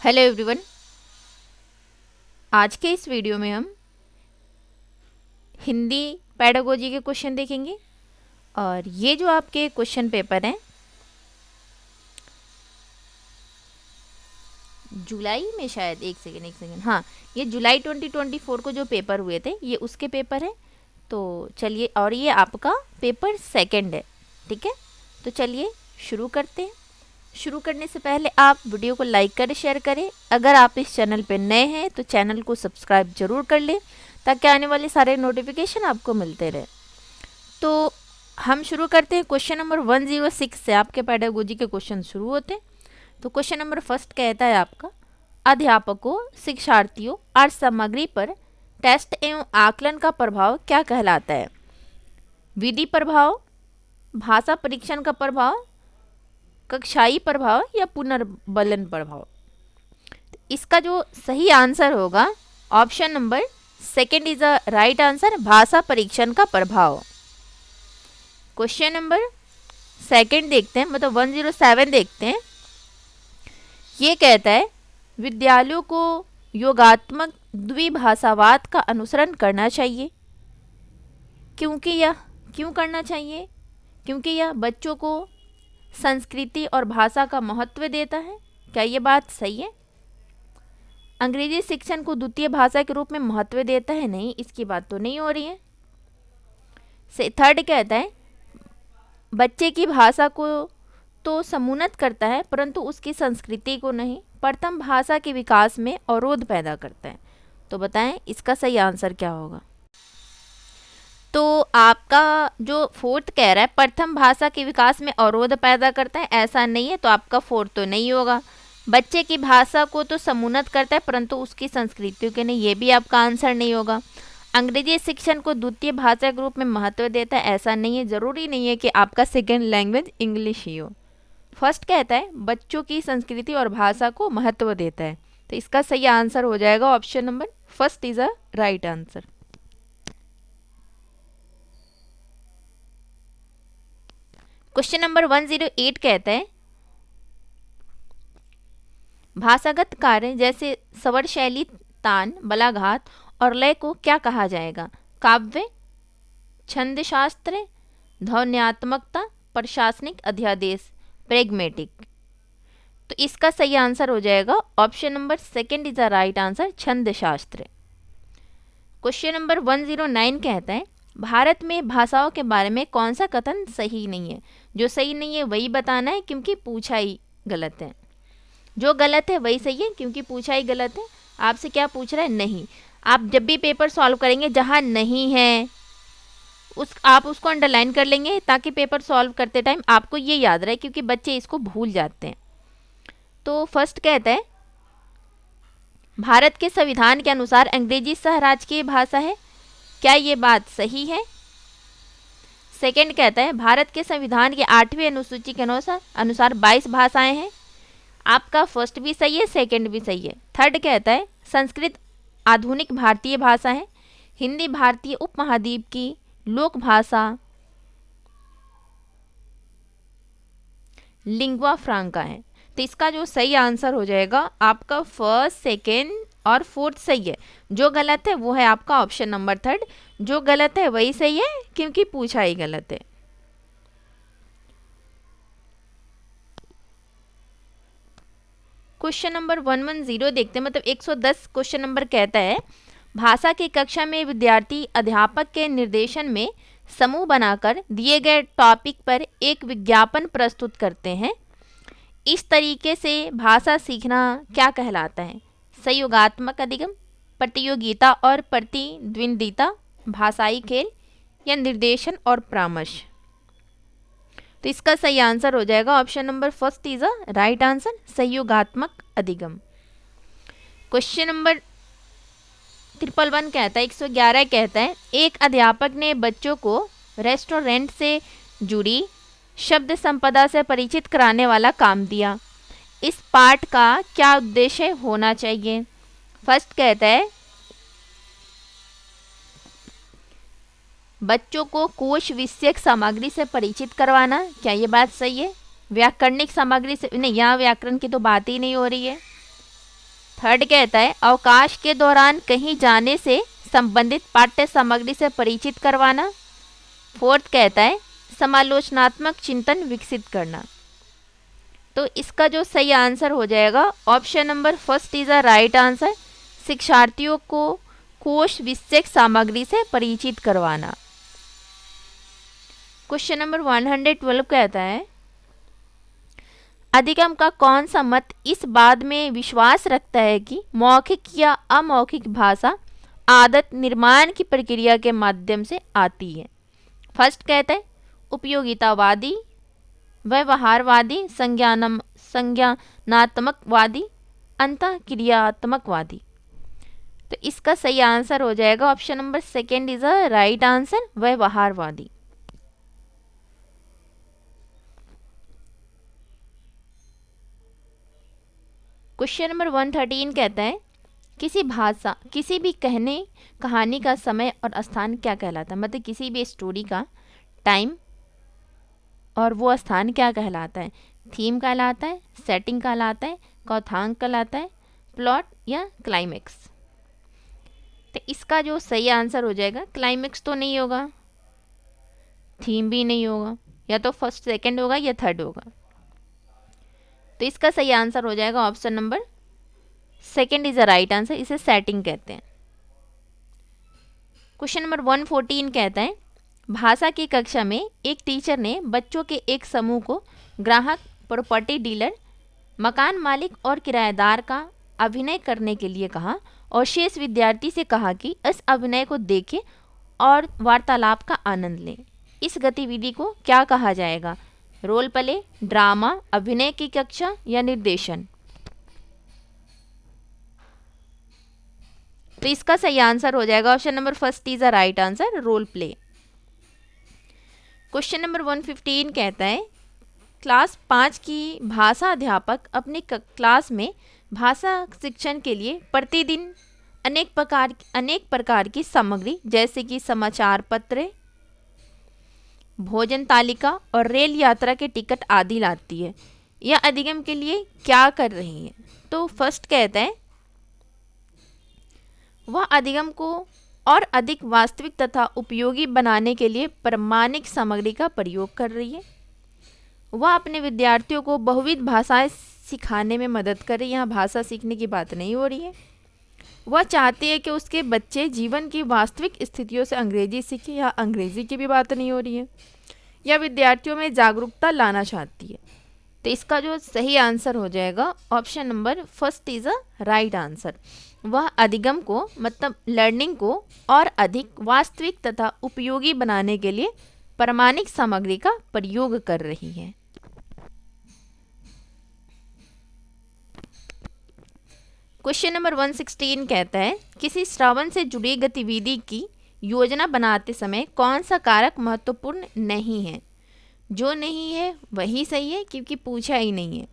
Hello everyone. आज के इस वीडियो में हम हिंदी पेडागोजी के क्वेश्चन देखेंगे और ये जो आपके क्वेश्चन पेपर हैं जुलाई में, शायद एक सेकेंड, हाँ, ये जुलाई 2024 को जो पेपर हुए थे ये उसके पेपर हैं। तो चलिए, और ये आपका पेपर सेकंड है, ठीक है। तो चलिए शुरू करते हैं। शुरू करने से पहले आप वीडियो को लाइक करें, शेयर करें। अगर आप इस चैनल पर नए हैं तो चैनल को सब्सक्राइब जरूर कर लें ताकि आने वाले सारे नोटिफिकेशन आपको मिलते रहे। तो हम शुरू करते हैं। क्वेश्चन नंबर 106 से आपके पेडागोजी के क्वेश्चन शुरू होते हैं। तो क्वेश्चन नंबर फर्स्ट कहता है आपका, अध्यापकों, शिक्षार्थियों और सामग्री पर टेस्ट एवं आकलन का प्रभाव क्या कहलाता है? विधि प्रभाव, भाषा परीक्षण का प्रभाव, कक्षाई प्रभाव या पुनर्बलन प्रभाव? इसका जो सही आंसर होगा option number second is the right answer, भाषा परीक्षण का प्रभाव। क्वेश्चन नंबर सेकंड देखते हैं, मतलब 107 देखते हैं। ये कहता है, विद्यालयों को योगात्मक द्विभाषावाद का अनुसरण करना चाहिए क्यों करना चाहिए? क्योंकि यह बच्चों को संस्कृति और भाषा का महत्व देता है। क्या ये बात सही है? अंग्रेजी शिक्षण को द्वितीय भाषा के रूप में महत्व देता है? नहीं, इसकी बात तो नहीं हो रही है। से थर्ड कहता है, बच्चे की भाषा को तो समुन्नत करता है परंतु उसकी संस्कृति को नहीं, प्रथम भाषा के विकास में अवरोध पैदा करता है। तो बताएं इसका सही आंसर क्या होगा? तो आपका जो फोर्थ कह रहा है प्रथम भाषा के विकास में अवरोध पैदा करता है, ऐसा नहीं है, तो आपका फोर्थ तो नहीं होगा। बच्चे की भाषा को तो समुन्नत करता है परंतु उसकी संस्कृति के नहीं, ये भी आपका आंसर नहीं होगा। अंग्रेजी शिक्षण को द्वितीय भाषा के रूप में महत्व देता है, ऐसा नहीं है। ज़रूरी नहीं है कि आपका सेकेंड लैंग्वेज इंग्लिश ही हो। फर्स्ट कहता है बच्चों की संस्कृति और भाषा को महत्व देता है, तो इसका सही आंसर हो जाएगा option number first is a right answer. Question number 108 कहता है, भाषागत कार्य जैसे स्वर शैली, तान, बलाघात और लय को क्या कहा जाएगा? काव्य, छंदशास्त्र, ध्वन्यात्मकता, प्रशासनिक अध्यादेश, प्रेग्मेटिक? तो इसका सही आंसर हो जाएगा option number second is the right answer, छंदशास्त्र। क्वेश्चन नंबर 109 कहता है, भारत में भाषाओं के बारे में कौन सा कथन सही नहीं है? जो सही नहीं है वही बताना है क्योंकि पूछा ही गलत है। जो गलत है वही सही है क्योंकि पूछा ही गलत है। आपसे क्या पूछ रहा है? नहीं। आप जब भी पेपर सॉल्व करेंगे जहाँ नहीं है आप उसको अंडरलाइन कर लेंगे ताकि पेपर सॉल्व करते टाइम आपको ये याद रहे, क्योंकि बच्चे इसको भूल जाते हैं। तो फर्स्ट कहता है, भारत के संविधान के अनुसार अंग्रेजी सहराजकीय भाषा है। क्या ये बात सही है? सेकंड कहता है, भारत के संविधान के 8वीं अनुसूची के अनुसार 22 भाषाएं हैं। आपका फर्स्ट भी सही है, सेकंड भी सही है। थर्ड कहता है, संस्कृत आधुनिक भारतीय भाषा है। हिंदी भारतीय उपमहाद्वीप की लोक भाषा लिंग्वा फ्रांका है। तो इसका जो सही आंसर हो जाएगा आपका फर्स्ट, सेकेंड और फोर्थ सही है। जो गलत है वो है आपका ऑप्शन नंबर थर्ड। जो गलत है वही सही है क्योंकि पूछा ही गलत है। क्वेश्चन नंबर 110 देखते हैं, मतलब 110 क्वेश्चन नंबर कहता है, भाषा की कक्षा में विद्यार्थी अध्यापक के निर्देशन में समूह बनाकर दिए गए टॉपिक पर एक विज्ञापन प्रस्तुत करते हैं। इस तरीके से भाषा सीखना क्या कहलाता है? सहयोगात्मक अधिगम, प्रतियोगिता और प्रतिद्वंद्विता, भाषाई खेल या निर्देशन और परामर्श? तो इसका सही आंसर हो जाएगा option number first is a right answer, सहयोगात्मक अधिगम। क्वेश्चन नंबर 111 कहता है, 111 कहता है, एक अध्यापक ने बच्चों को रेस्टोरेंट से जुड़ी शब्द संपदा से परिचित कराने वाला काम दिया। इस पाठ का क्या उद्देश्य होना चाहिए? फर्स्ट कहता है, बच्चों को कोश विषयक सामग्री से परिचित करवाना। क्या ये बात सही है? व्याकरणिक सामग्री से नहीं, यहाँ व्याकरण की तो बात ही नहीं हो रही है। थर्ड कहता है अवकाश के दौरान कहीं जाने से संबंधित पाठ्य सामग्री से परिचित करवाना। फोर्थ कहता है समालोचनात्मक चिंतन विकसित करना। तो इसका जो सही आंसर हो जाएगा option number first is a right answer, शिक्षार्थियों को कोश विषयक सामग्री से परिचित करवाना। क्वेश्चन नंबर 112 कहता है अधिगम का कौन सा मत इस बात में विश्वास रखता है कि मौखिक या अमौखिक भाषा आदत निर्माण की प्रक्रिया के माध्यम से आती है। फर्स्ट कहता है उपयोगितावादी, व्यवहारवादी, संज्ञानात्मकवादी, अंतःक्रियात्मकवादी। तो इसका सही आंसर हो जाएगा option number second is a right answer, व्यवहारवादी। क्वेश्चन नंबर 113 कहता है किसी भी कहानी का समय और स्थान क्या कहलाता है। मतलब किसी भी स्टोरी का टाइम और वो स्थान क्या कहलाता है। थीम कहलाता है, सेटिंग कहलाता है, कथांक कहलाता है, प्लॉट या क्लाइमेक्स। तो इसका जो सही आंसर हो जाएगा क्लाइमेक्स तो नहीं होगा, थीम भी नहीं होगा, या तो फर्स्ट सेकंड होगा या थर्ड होगा। तो इसका सही आंसर हो जाएगा option number second is a right answer, इसे सेटिंग कहते हैं। क्वेश्चन नंबर 114 कहता है भाषा की कक्षा में एक टीचर ने बच्चों के एक समूह को ग्राहक, प्रॉपर्टी डीलर, मकान मालिक और किराएदार का अभिनय करने के लिए कहा और शेष विद्यार्थी से कहा कि इस अभिनय को देखें और वार्तालाप का आनंद लें। इस गतिविधि को क्या कहा जाएगा। रोल प्ले, ड्रामा, अभिनय की कक्षा या निर्देशन। तो इसका सही आंसर हो जाएगा option number first is a right answer, role play. Question number 115 कहता है क्लास 5 की भाषा अध्यापक अपनी क्लास में भाषा शिक्षण के लिए प्रतिदिन अनेक प्रकार की सामग्री जैसे कि समाचार पत्र, भोजन तालिका और रेल यात्रा के टिकट आदि लाती है। यह अधिगम के लिए क्या कर रही है। तो फर्स्ट कहता है वह अधिगम को और अधिक वास्तविक तथा उपयोगी बनाने के लिए प्रामाणिक सामग्री का प्रयोग कर रही है। वह अपने विद्यार्थियों को बहुविध भाषाएं सिखाने में मदद कर रही है। यहाँ भाषा सीखने की बात नहीं हो रही है। वह चाहती है कि उसके बच्चे जीवन की वास्तविक स्थितियों से अंग्रेजी सीखें। या अंग्रेजी की भी बात नहीं हो रही है। या विद्यार्थियों में जागरूकता लाना चाहती है। तो इसका जो सही आंसर हो जाएगा option number first is a right answer. वह अधिगम को मतलब लर्निंग को और अधिक वास्तविक तथा उपयोगी बनाने के लिए प्रामाणिक सामग्री का प्रयोग कर रही है। क्वेश्चन नंबर 116 कहता है किसी श्रवण से जुड़ी गतिविधि की योजना बनाते समय कौन सा कारक महत्वपूर्ण नहीं है। जो नहीं है वही सही है क्योंकि पूछा ही नहीं है।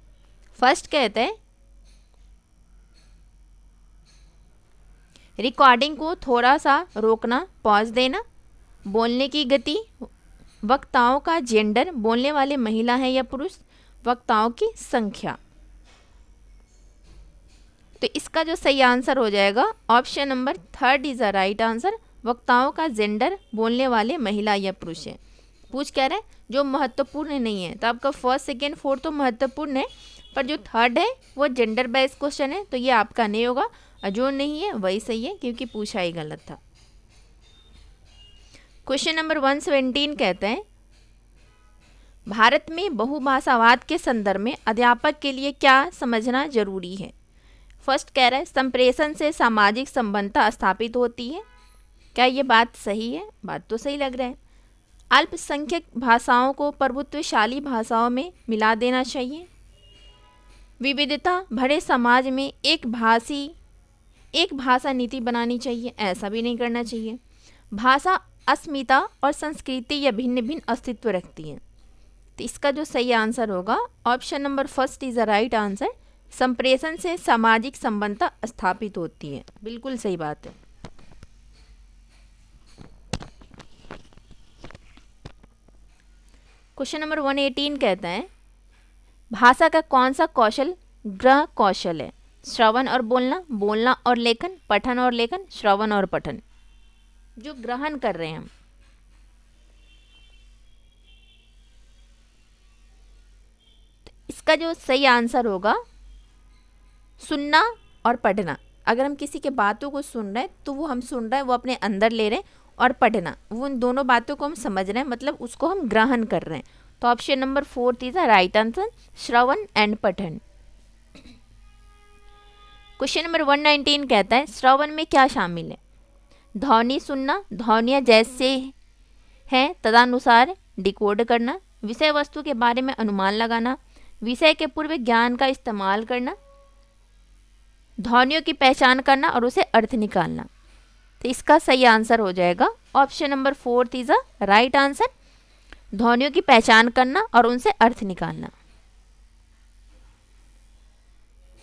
फर्स्ट कहता है रिकॉर्डिंग को थोड़ा सा रोकना, पॉज देना, बोलने की गति, वक्ताओं का जेंडर, बोलने वाले महिला है या पुरुष, वक्ताओं की संख्या। तो इसका जो सही आंसर हो जाएगा option number third is a right answer, वक्ताओं का जेंडर, बोलने वाले महिला या पुरुष है। पूछ कह रहे हैं जो महत्वपूर्ण नहीं है। तो आपका फर्स्ट सेकेंड फोर्थ तो महत्वपूर्ण है, पर जो थर्ड है वो जेंडर बेस्ड क्वेश्चन है, तो ये आपका नहीं होगा। और जो नहीं है वही सही है क्योंकि पूछा ही गलत था। क्वेश्चन नंबर 117 कहते हैं भारत में बहुभाषावाद के संदर्भ में अध्यापक के लिए क्या समझना जरूरी है। फर्स्ट कह रहा है संप्रेषण से सामाजिक संबद्धता स्थापित होती है। क्या ये बात सही है। बात तो सही लग रहा है। अल्पसंख्यक भाषाओं को प्रभुत्वशाली भाषाओं में मिला देना चाहिए। विविधता भरे समाज में एक भाषा नीति बनानी चाहिए। ऐसा भी नहीं करना चाहिए। भाषा अस्मिता और संस्कृति या भिन्न भिन्न अस्तित्व रखती है। तो इसका जो सही आंसर होगा option number first is a right answer, संप्रेषण से सामाजिक संबद्धता स्थापित होती है। बिल्कुल सही बात है। क्वेश्चन नंबर 118 कहता है भाषा का कौन सा कौशल ग्रह कौशल है। श्रवण और बोलना, बोलना और लेखन, पठन और लेखन, श्रवण और पठन। जो ग्रहण कर रहे हैं हम। इसका जो सही आंसर होगा सुनना और पढ़ना। अगर हम किसी के बातों को सुन रहे हैं तो वो हम सुन रहे हैं, वो अपने अंदर ले रहे हैं, और पढ़ना वो उन दोनों बातों को हम समझ रहे हैं, मतलब उसको हम ग्रहण कर रहे हैं। तो option number 4 is the right answer, Shravan and पठन। क्वेश्चन नंबर 119 कहता है श्रवण में क्या शामिल है? ध्वनि सुनना, ध्वनियाँ जैसे हैं तदनुसार डिकोड करना, विषय वस्तु के बारे में अनुमान लगाना, विषय के पूर्व ज्ञान का इस्तेमाल करना, ध्वनियों की पहचान करना और उसे अर्थ निकालना। तो इसका सही आंसर हो जाएगा option number 4 is a right answer, ध्वनियों की पहचान करना और उनसे अर्थ निकालना।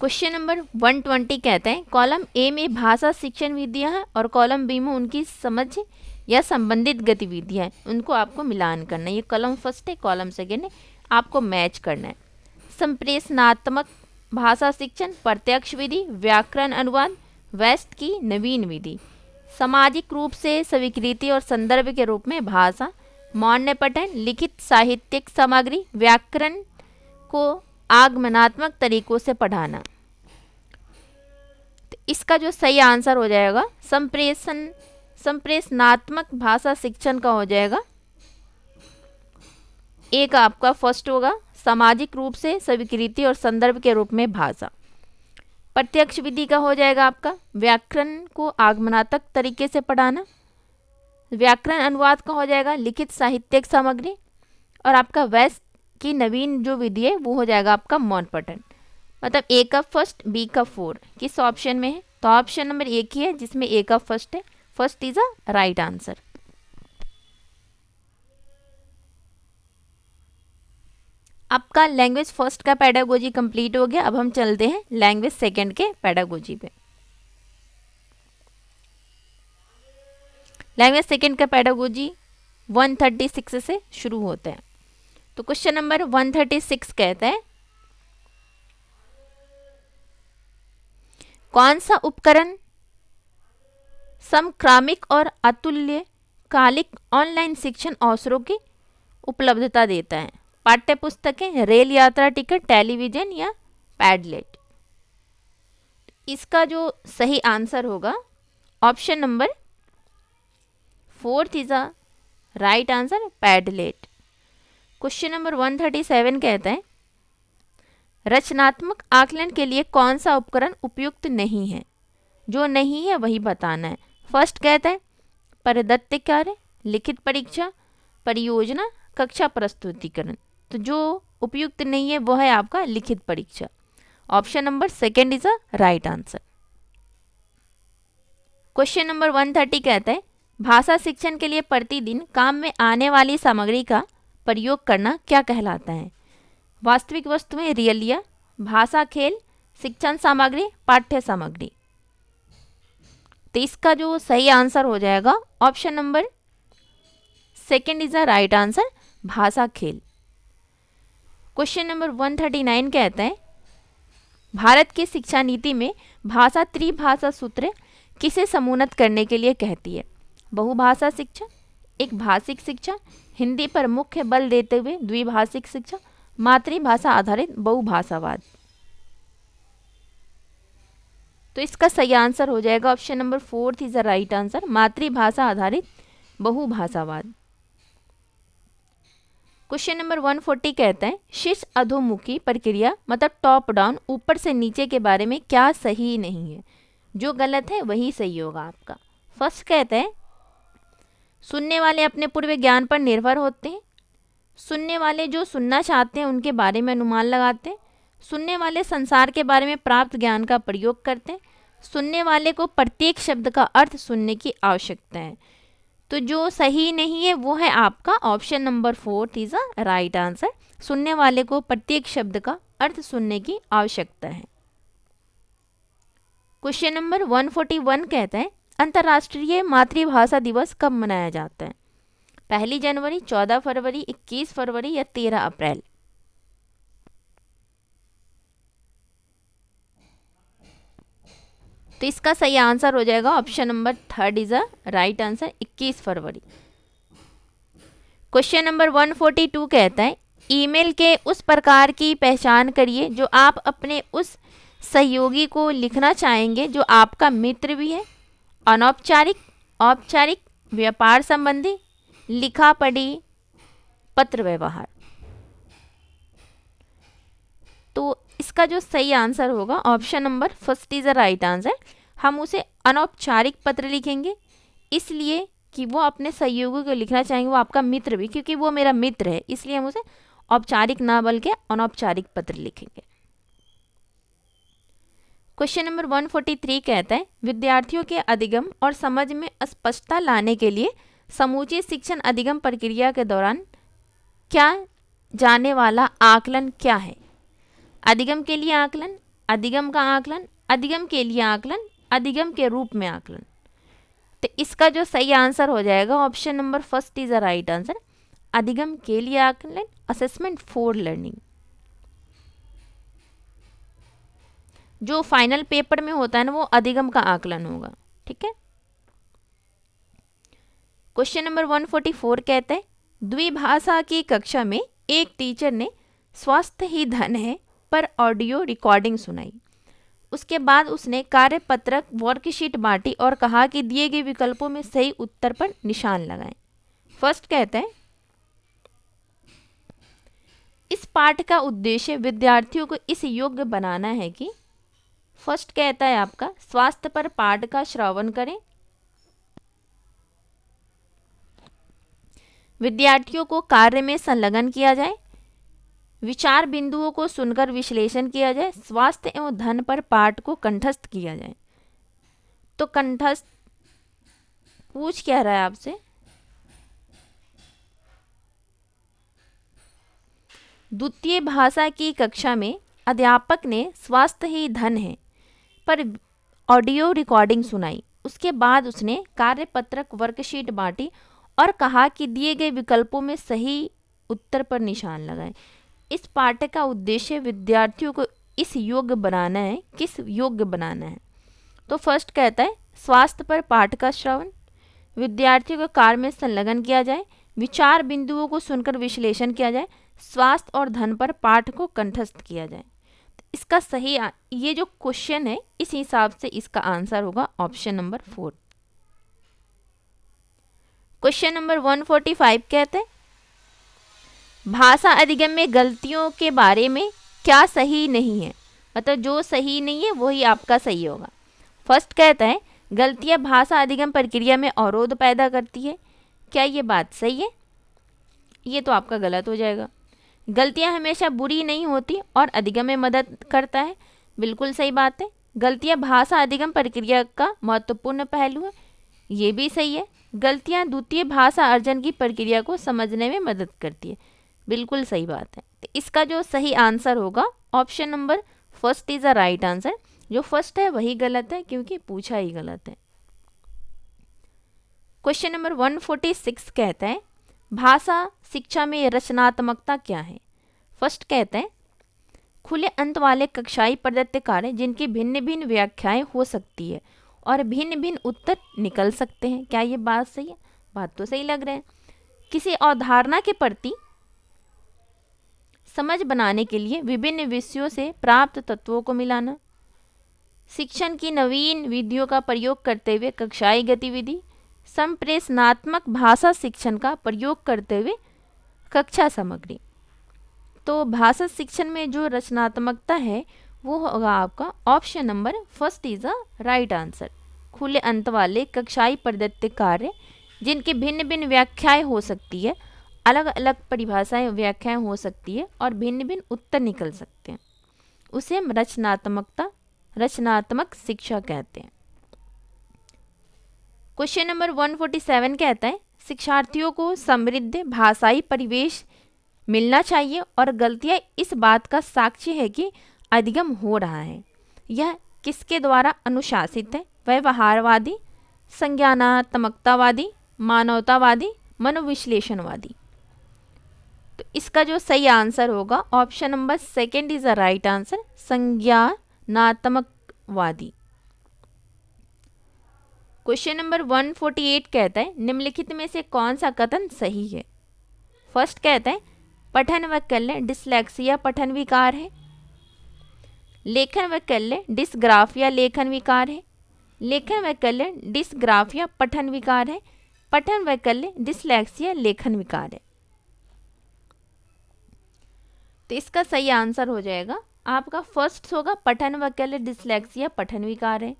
क्वेश्चन नंबर 120 कहते हैं कॉलम ए में भाषा शिक्षण विधियां हैं और कॉलम बी में उनकी समझ या संबंधित गतिविधियां हैं, उनको आपको मिलान करना है। ये कॉलम फर्स्ट है, कॉलम सेकेंड है, आपको मैच करना है। संप्रेषणात्मक भाषा शिक्षण, प्रत्यक्ष विधि, व्याकरण अनुवाद, वेस्ट की नवीन विधि, सामाजिक रूप से स्वीकृति और संदर्भ के रूप में भाषा, मौन पठन, लिखित साहित्यिक सामग्री, व्याकरण को आगमनात्मक तरीकों से पढ़ाना। तो इसका जो सही आंसर हो जाएगा संप्रेषणात्मक भाषा शिक्षण का हो जाएगा, एक आपका फर्स्ट होगा सामाजिक रूप से स्वीकृति और संदर्भ के रूप में भाषा। प्रत्यक्ष विधि का हो जाएगा आपका व्याकरण को आगमनात्मक तरीके से पढ़ाना। व्याकरण अनुवाद का हो जाएगा लिखित साहित्यिक सामग्री, और आपका वेस्ट की नवीन जो विधि है वो हो जाएगा आपका मौन पठन। मतलब ए का फर्स्ट, बी का 4 किस ऑप्शन में है? तो ऑप्शन नंबर एक ही है जिसमें ए का फर्स्ट है, first is a right answer. आपका लैंग्वेज फर्स्ट का पेडागोजी कंप्लीट हो गया। अब हम चलते हैं लैंग्वेज सेकंड के पेडागोजी पे। लैंग्वेज सेकंड का पेडागोजी 136 से शुरू होता है। तो क्वेश्चन नंबर 136 कहता है कौन सा उपकरण समक्रमिक और अतुल्यकालिक ऑनलाइन शिक्षण अवसरों की उपलब्धता देता है? पाठ्य पुस्तकें, रेल यात्रा टिकट, टेलीविजन या पैडलेट? इसका जो सही आंसर होगा option number 4 is a right answer, Padlet. Question number 137 कहता है रचनात्मक आकलन के लिए कौन सा उपकरण उपयुक्त नहीं है? जो नहीं है वही बताना है। फर्स्ट कहता है परिदत्त कार्य, लिखित परीक्षा, परियोजना, कक्षा प्रस्तुतिकरण। तो जो उपयुक्त नहीं है वो है आपका लिखित परीक्षा। Option number second is a right answer. Question number 130 कहता है भाषा शिक्षण के लिए प्रतिदिन काम में आने वाली सामग्री का प्रयोग करना क्या कहलाता है? वास्तविक वस्तुएं, रियलिया, भाषा खेल, शिक्षण सामग्री, पाठ्य सामग्री। तो इसका जो सही आंसर हो जाएगा option number second is the right answer, भाषा खेल। क्वेश्चन नंबर 139 कहता है भारत की शिक्षा नीति में भाषा त्रिभाषा सूत्र किसे समुन्नत करने के लिए कहती है? बहुभाषा शिक्षा, एक भाषिक शिक्षा, हिंदी पर मुख्य बल देते हुए द्विभाषिक शिक्षा, मातृभाषा आधारित बहुभाषावाद। तो इसका सही आंसर हो जाएगा option number 4 is the right answer, मातृभाषा आधारित बहुभाषावाद। क्वेश्चन नंबर 140 कहता है शिष्य अधोमुखी प्रक्रिया मतलब टॉप डाउन, ऊपर से नीचे के बारे में क्या सही नहीं है? जो गलत है वही सही होगा आपका। फर्स्ट कहता है सुनने वाले अपने पूर्व ज्ञान पर निर्भर होते हैं, सुनने वाले जो सुनना चाहते हैं उनके बारे में अनुमान लगाते हैं, सुनने वाले संसार के बारे में प्राप्त ज्ञान का प्रयोग करते हैं, सुनने वाले को प्रत्येक शब्द का अर्थ सुनने की आवश्यकता है। तो जो सही नहीं है वो है आपका option number 4 is a right answer, सुनने वाले को प्रत्येक शब्द का अर्थ सुनने की आवश्यकता है। क्वेश्चन नंबर 141 कहता है अंतर्राष्ट्रीय मातृभाषा दिवस कब मनाया जाता है? 1 जनवरी, 14 फरवरी, 21 फरवरी या 13 अप्रैल? तो इसका सही आंसर हो जाएगा option number third is a right answer, 21 February. Question number 142 कहता है ईमेल के उस प्रकार की पहचान करिए जो आप अपने उस सहयोगी को लिखना चाहेंगे जो आपका मित्र भी है। अनौपचारिक, औपचारिक, व्यापार संबंधी, लिखा पढ़ी, पत्र व्यवहार। तो इसका जो सही आंसर होगा option number first is the right answer. हम उसे अनौपचारिक पत्र लिखेंगे इसलिए कि वो अपने सहयोगी को लिखना चाहेंगे, वो आपका मित्र भी, क्योंकि वो मेरा मित्र है इसलिए हम उसे औपचारिक ना बल्कि अनौपचारिक पत्र लिखेंगे। क्वेश्चन नंबर 143 कहता है विद्यार्थियों के अधिगम और समझ में स्पष्टता लाने के लिए समूची शिक्षण अधिगम प्रक्रिया के दौरान क्या जाने वाला आकलन क्या है। अधिगम के लिए आकलन, अधिगम का आकलन, अधिगम के लिए आकलन, अधिगम के रूप में आकलन। तो इसका जो सही आंसर हो जाएगा option number first is the right answer, अधिगम के लिए आकलन, असेसमेंट फॉर लर्निंग। जो फाइनल पेपर में होता है ना वो अधिगम का आकलन होगा, ठीक है। क्वेश्चन नंबर 144 कहते हैं द्विभाषा की कक्षा में एक टीचर ने स्वास्थ्य ही धन है पर ऑडियो रिकॉर्डिंग सुनाई। उसके बाद उसने कार्यपत्रक वर्कशीट बांटी और कहा कि दिए गए विकल्पों में सही उत्तर पर निशान लगाएं। फर्स्ट कहते हैं इस पाठ का उद्देश्य विद्यार्थियों को इस योग्य बनाना है कि, फर्स्ट कहता है आपका स्वास्थ्य पर पाठ का श्रवण करें, विद्यार्थियों को कार्य में संलग्न किया जाए, विचार बिंदुओं को सुनकर विश्लेषण किया जाए, स्वास्थ्य एवं धन पर पाठ को कंठस्थ किया जाए। तो कंठस्थ पूछ क्या रहा है आपसे, द्वितीय भाषा की कक्षा में अध्यापक ने स्वास्थ्य ही धन है पर ऑडियो रिकॉर्डिंग सुनाई। उसके बाद उसने कार्यपत्रक वर्कशीट बांटी और कहा कि दिए गए विकल्पों में सही उत्तर पर निशान लगाएं। इस पाठ का उद्देश्य विद्यार्थियों को इस योग्य बनाना है, किस योग्य बनाना है। तो फर्स्ट कहता है स्वास्थ्य पर पाठ का श्रवण, विद्यार्थियों को कार्य में संलग्न किया जाए, विचार बिंदुओं को सुनकर विश्लेषण किया जाए, स्वास्थ्य और धन पर पाठ को कंठस्थ किया जाए। इसका सही ये जो क्वेश्चन है इस हिसाब से इसका आंसर होगा ऑप्शन नंबर 4। क्वेश्चन नंबर 145 कहते हैं भाषा अधिगम में गलतियों के बारे में क्या सही नहीं है, मतलब जो सही नहीं है वही आपका सही होगा। फर्स्ट कहता है गलतियां भाषा अधिगम प्रक्रिया में अवरोध पैदा करती है, क्या ये बात सही है? ये तो आपका गलत हो जाएगा। गलतियां हमेशा बुरी नहीं होती और अधिगम में मदद करता है, बिल्कुल सही बात है। गलतियां भाषा अधिगम प्रक्रिया का महत्वपूर्ण पहलू है, ये भी सही है। गलतियां द्वितीय भाषा अर्जन की प्रक्रिया को समझने में मदद करती है, बिल्कुल सही बात है। तो इसका जो सही आंसर होगा option number first is a right answer. जो फर्स्ट है वही गलत है क्योंकि पूछा ही गलत है। क्वेश्चन नंबर 146 कहता है भाषा शिक्षा में रचनात्मकता क्या है। फर्स्ट कहते हैं खुले अंत वाले कक्षाई प्रदत्त कार्य जिनकी भिन्न भिन्न व्याख्याएं हो सकती है और भिन्न भिन्न उत्तर निकल सकते हैं, क्या ये बात सही है? बात तो सही लग रहा है। किसी अवधारणा के प्रति समझ बनाने के लिए विभिन्न विषयों से प्राप्त तत्वों को मिलाना, शिक्षण की नवीन विधियों का प्रयोग करते हुए कक्षाई गतिविधि, संप्रेषणात्मक भाषा शिक्षण का प्रयोग करते हुए कक्षा सामग्री। तो भाषा शिक्षण में जो रचनात्मकता है वो होगा आपका option number first is a right answer. खुले अंत वाले कक्षाई प्रदत्त कार्य जिनकी भिन्न भिन्न व्याख्याएं हो सकती है, अलग अलग परिभाषाएं व्याख्याएं हो सकती है और भिन्न भिन्न उत्तर निकल सकते हैं, उसे हम रचनात्मक शिक्षा कहते हैं। क्वेश्चन नंबर 147 कहता है शिक्षार्थियों को समृद्ध भाषाई परिवेश मिलना चाहिए और गलतियां इस बात का साक्षी है कि अधिगम हो रहा है। यह किसके द्वारा अनुशासित है? व्यवहारवादी, संज्ञानात्मकतावादी, मानवतावादी, मनोविश्लेषणवादी। तो इसका जो सही आंसर होगा option number second is the right answer, संज्ञानात्मकवादी। क्वेश्चन नंबर 148 कहता है निम्नलिखित में से कौन सा कथन सही है। फर्स्ट कहता है पठन वैकल्य डिसलेक्सिया पठन विकार है। लेखन वैकल्य डिसग्राफिया लेखन विकार है। लेखन वैकल्य डिसग्राफिया पठन विकार है। पठन वैकल्य डिसलेक्सिया लेखन विकार है। तो इसका सही आंसर हो जाएगा आपका फर्स्ट होगा पठन वैकल्य डिसलेक्सिया पठन विकार है।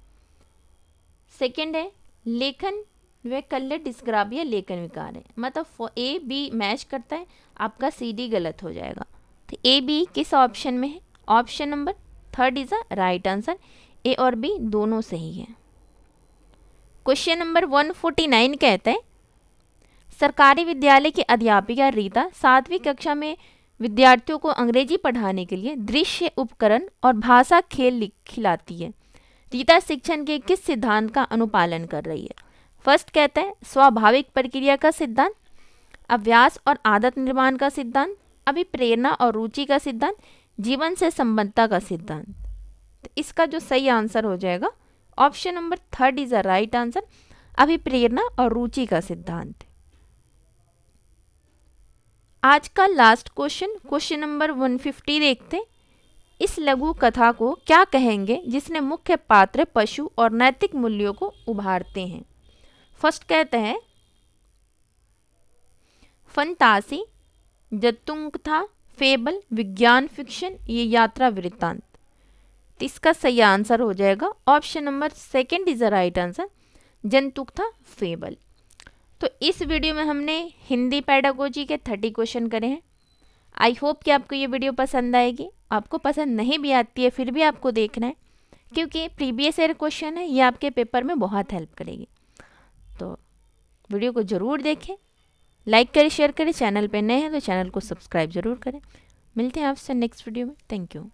सेकंड है लेखन वैकल्य डिसग्राफिया लेखन विकार है। मतलब ए बी मैच करता है, आपका सी डी गलत हो जाएगा। तो ए बी किस ऑप्शन में है? Option number third is a right answer. A और बी दोनों सही है। क्वेश्चन नंबर 149 कहता है सरकारी विद्यालय की अध्यापिका रीता 7वीं कक्षा में विद्यार्थियों को अंग्रेजी पढ़ाने के लिए दृश्य उपकरण और भाषा खेल खिलाती है। रीता शिक्षण के किस सिद्धांत का अनुपालन कर रही है? फर्स्ट कहता है स्वाभाविक प्रक्रिया का सिद्धांत, अभ्यास और आदत निर्माण का सिद्धांत, अभिप्रेरणा और रुचि का सिद्धांत, जीवन से संबद्धता का सिद्धांत। तो इसका जो सही आंसर हो जाएगा option number third is a right answer, अभिप्रेरणा और रुचि का सिद्धांत। आज का लास्ट क्वेश्चन नंबर 150 देखते। इस लघु कथा को क्या कहेंगे जिसने मुख्य पात्र पशु और नैतिक मूल्यों को उभारते हैं? फर्स्ट कहते हैं फंतासी, जतुंकथा, फेबल, विज्ञान फिक्शन, ये यात्रा वृत्तांत। तो इसका सही आंसर हो जाएगा option number second is the right answer, जंतुकथा फेबल। तो इस वीडियो में हमने हिंदी पेडागोजी के 30 क्वेश्चन करे हैं। आई होप कि आपको ये वीडियो पसंद आएगी। आपको पसंद नहीं भी आती है फिर भी आपको देखना है, क्योंकि प्रीवियस ईयर क्वेश्चन है, ये आपके पेपर में बहुत हेल्प करेगी। तो वीडियो को ज़रूर देखें, लाइक करें, शेयर करें। चैनल पे नए हैं तो चैनल को सब्सक्राइब ज़रूर करें। मिलते हैं आपसे नेक्स्ट वीडियो में। Thank you.